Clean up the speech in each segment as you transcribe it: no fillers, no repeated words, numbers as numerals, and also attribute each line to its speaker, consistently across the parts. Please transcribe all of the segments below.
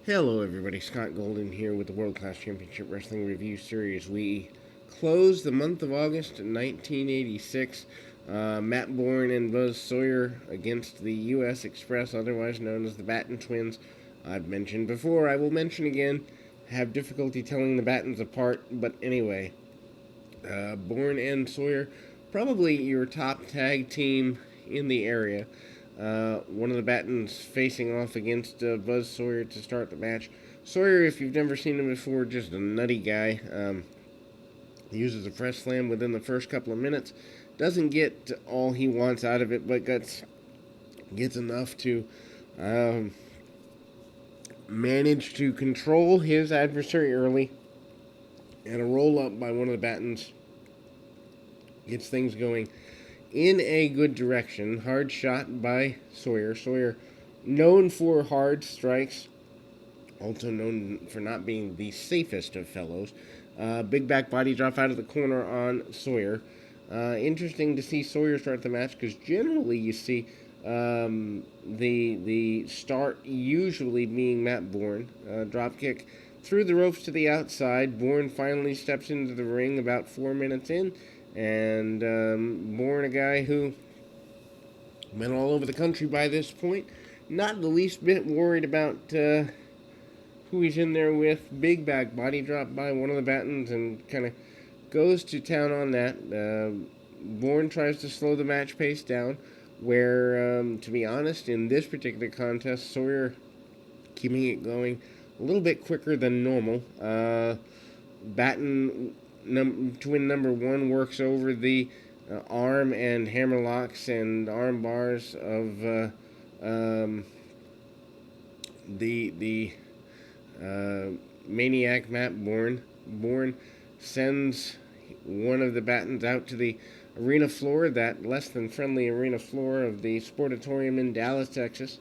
Speaker 1: Hello, everybody. Scott Golden here with the World Class Championship Wrestling Review Series. We closed the month of August 1986. Matt Bourne and Buzz Sawyer against the U.S. Express, otherwise known as the Batten Twins. I've mentioned before, I will mention again, have difficulty telling the Battens apart, but anyway, Bourne and Sawyer, probably your top tag team in the area. One of the Battens facing off against Buzz Sawyer to start the match. Sawyer, if you've never seen him before, just a nutty guy. He uses a fresh slam within the first couple of minutes. Doesn't get all he wants out of it, but gets enough to manage to control his adversary early. And a roll up by one of the Battens gets things going in a good direction. Hard shot by Sawyer. Sawyer, known for hard strikes, also known for not being the safest of fellows. Big back body drop out of the corner on Sawyer. Interesting to see Sawyer start the match because generally you see the start usually being Matt Bourne. Drop kick through the ropes to the outside. Bourne finally steps into the ring about 4 minutes in. And Bourne, a guy who been all over the country by this point, not the least bit worried about who he's in there with. Big back body drop by one of the Battens and kind of goes to town on that. Bourne tries to slow the match pace down, where, to be honest, in this particular contest, Sawyer keeping it going a little bit quicker than normal. Batten twin number one works over the arm and hammer locks and arm bars of the maniac Matt Bourne. Bourne sends one of the Battens out to the arena floor, that less than friendly arena floor of the Sportatorium in Dallas, Texas.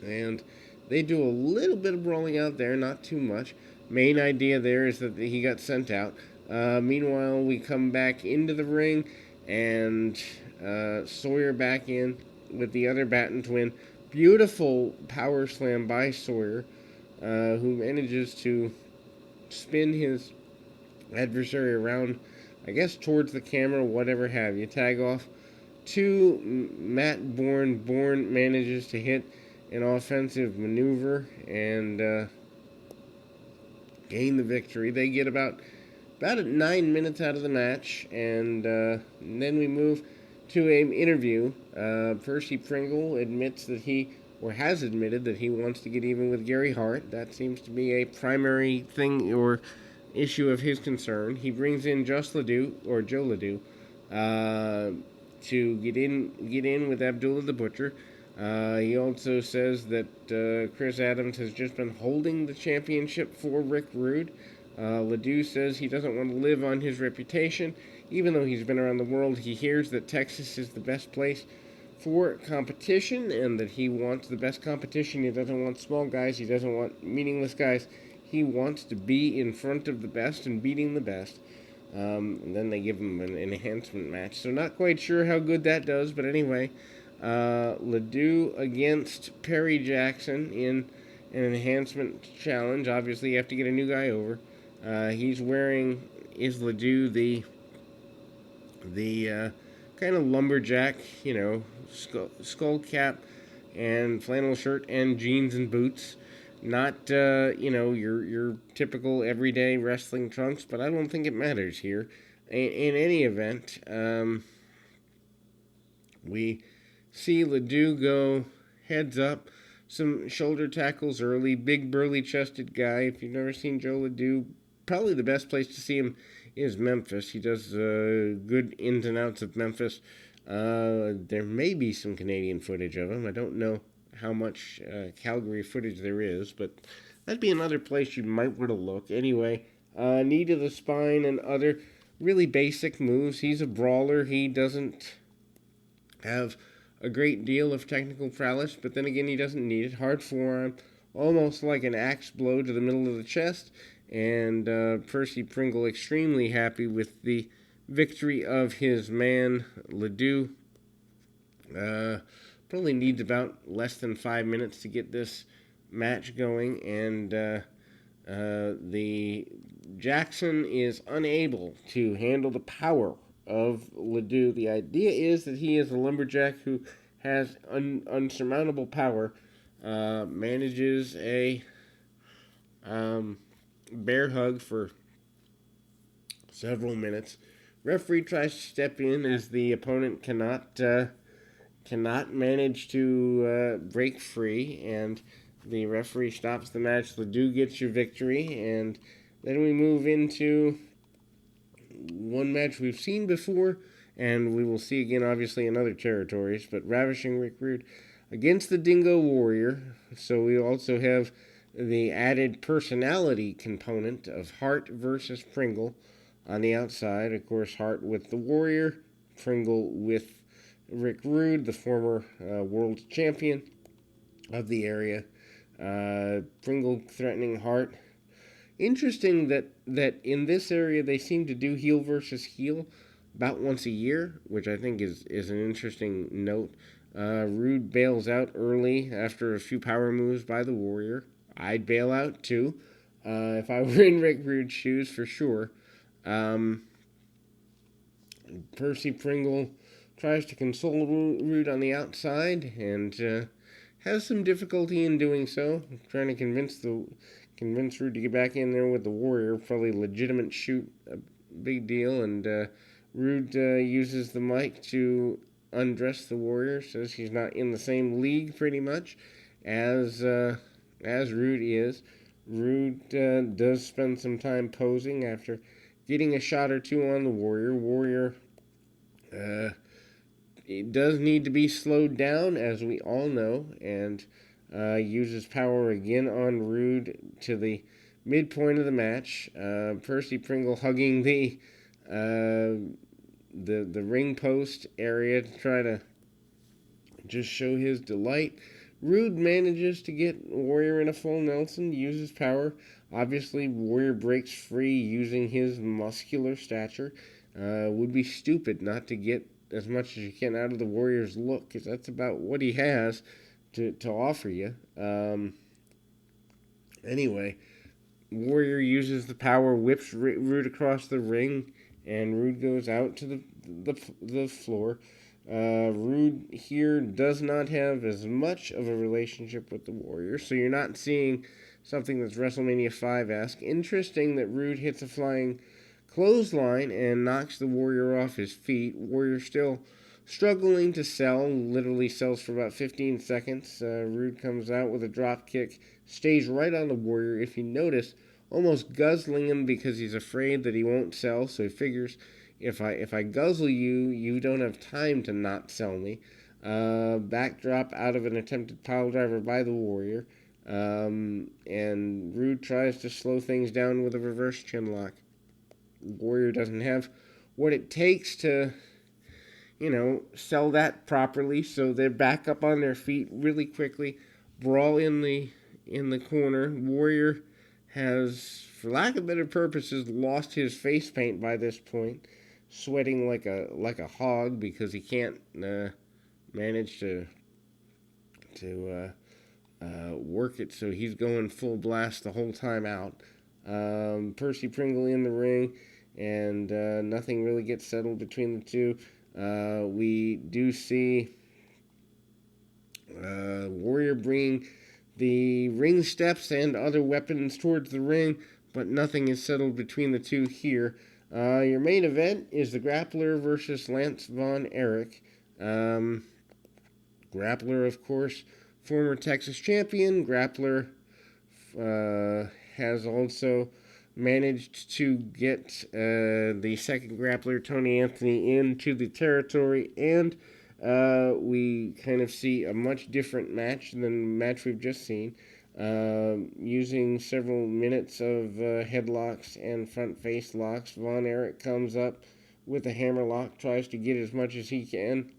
Speaker 1: And they do a little bit of brawling out there, not too much. Main idea there is that he got sent out. Meanwhile, we come back into the ring, and Sawyer back in with the other Batten twin. Beautiful power slam by Sawyer, who manages to spin his adversary around, I guess, towards the camera, whatever have you. Tag off to Matt Bourne. Bourne manages to hit an offensive maneuver and gain the victory. They get about 9 minutes out of the match, and then we move to an interview. Percy Pringle admits that has admitted that he wants to get even with Gary Hart. That seems to be a primary thing or issue of his concern. He brings in Joe Ledoux, to get in with Abdullah the Butcher. He also says that Chris Adams has just been holding the championship for Rick Rude. Ledoux says he doesn't want to live on his reputation. Even though he's been around the world, he hears that Texas is the best place for competition and that he wants the best competition. He doesn't want small guys. He doesn't want meaningless guys. He wants to be in front of the best and beating the best. And then they give him an enhancement match. So not quite sure how good that does, but anyway, Ledoux against Perry Jackson in an enhancement challenge. Obviously, you have to get a new guy over. He's wearing, is Ledoux the kind of lumberjack, skull cap and flannel shirt and jeans and boots. Not, your typical everyday wrestling trunks, but I don't think it matters here. In any event, we see Ledoux go heads up, some shoulder tackles early, big burly chested guy. If you've never seen Joe Ledoux, probably the best place to see him is Memphis. He does good ins and outs of Memphis. There may be some Canadian footage of him. I don't know how much Calgary footage there is, but that'd be another place you might want to look. Anyway, knee to the spine and other really basic moves. He's a brawler. He doesn't have a great deal of technical prowess, but then again, he doesn't need it. Hard forearm, almost like an axe blow to the middle of the chest, and Percy Pringle extremely happy with the victory of his man, Ledoux. Probably needs about less than 5 minutes to get this match going, and the Jackson is unable to handle the power of Ledoux. The idea is that he is a lumberjack who has unsurmountable power, manages a bear hug for several minutes. Referee tries to step in as the opponent cannot manage to break free, and the referee stops the match. Ledoux gets your victory, and then we move into one match we've seen before, and we will see again, obviously, in other territories. But Ravishing Rick Rude against the Dingo Warrior. So we also have the added personality component of Hart versus Pringle on the outside. Of course, Hart with the Warrior, Pringle with Rick Rude, the former world champion of the area. Pringle threatening Hart. Interesting that in this area they seem to do heel versus heel about once a year, which I think is an interesting note. Rude bails out early after a few power moves by the Warrior. I'd bail out too if I were in Rick Rude's shoes for sure. Percy Pringle tries to console Rude on the outside and has some difficulty in doing so, trying to convince Rude to get back in there with the Warrior. Probably legitimate shoot, a big deal, and Rude uses the mic to undress the Warrior, says he's not in the same league pretty much as Rude is. Rude does spend some time posing after getting a shot or two on the Warrior. Warrior it does need to be slowed down, as we all know, and uses power again on Rude to the midpoint of the match. Percy Pringle hugging the ring post area to try to just show his delight. Rude manages to get Warrior in a full Nelson, uses power. Obviously, Warrior breaks free using his muscular stature. Would be stupid not to get as much as you can out of the Warrior's look, because that's about what he has to offer you. Anyway, Warrior uses the power, whips Rude across the ring, and Rude goes out to the floor. Rude here does not have as much of a relationship with the Warrior, so you're not seeing something that's WrestleMania 5-esque. Interesting that Rude hits a flying clothesline and knocks the Warrior off his feet. Warrior still struggling to sell, literally sells for about 15 seconds. Rude comes out with a drop kick, stays right on the Warrior. If you notice, almost guzzling him because he's afraid that he won't sell, so he figures, if I guzzle you, you don't have time to not sell me. Backdrop out of an attempted pile driver by the Warrior. And Rude tries to slow things down with a reverse chinlock. Warrior doesn't have what it takes to, sell that properly, so they're back up on their feet really quickly. Brawl in the corner. Warrior has, for lack of better purposes, lost his face paint by this point, sweating like a hog because he can't manage to work it, so he's going full blast the whole time out. Percy Pringle in the ring, and nothing really gets settled between the two. We do see Warrior bringing the ring steps and other weapons towards the ring, but nothing is settled between the two here. Your main event is the Grappler versus Lance Von Erich. Grappler, of course, former Texas champion. Grappler has also managed to get the second grappler, Tony Anthony, into the territory, and we kind of see a much different match than the match we've just seen, using several minutes of headlocks and front face locks. Von Erich comes up with a hammerlock, tries to get as much as he can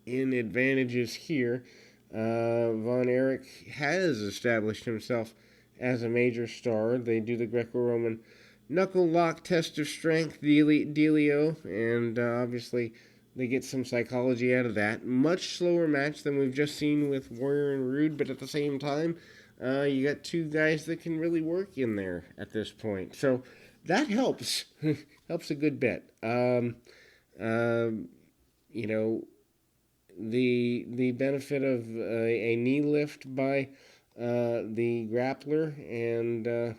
Speaker 1: in advantages here. Von Erich has established himself as a major star. They do the Greco-Roman knuckle lock test of strength dealio, and obviously they get some psychology out of that. Much slower match than we've just seen with Warrior and Rude, but at the same time, You got two guys that can really work in there at this point. So that helps. Helps a good bit. Um, you know, the benefit of a knee lift by the grappler, and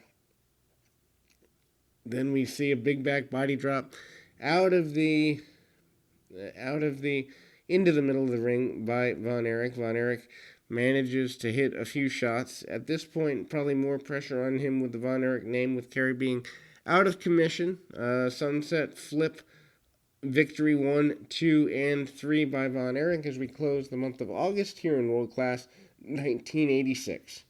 Speaker 1: then we see a big back body drop out of the out of the into the middle of the ring by Von Erich. Von Erich manages to hit a few shots. At this point, probably more pressure on him with the Von Erich name, with Kerry being out of commission. Sunset flip victory 1, 2, and 3 by Von Erich as we close the month of August here in World Class 1986.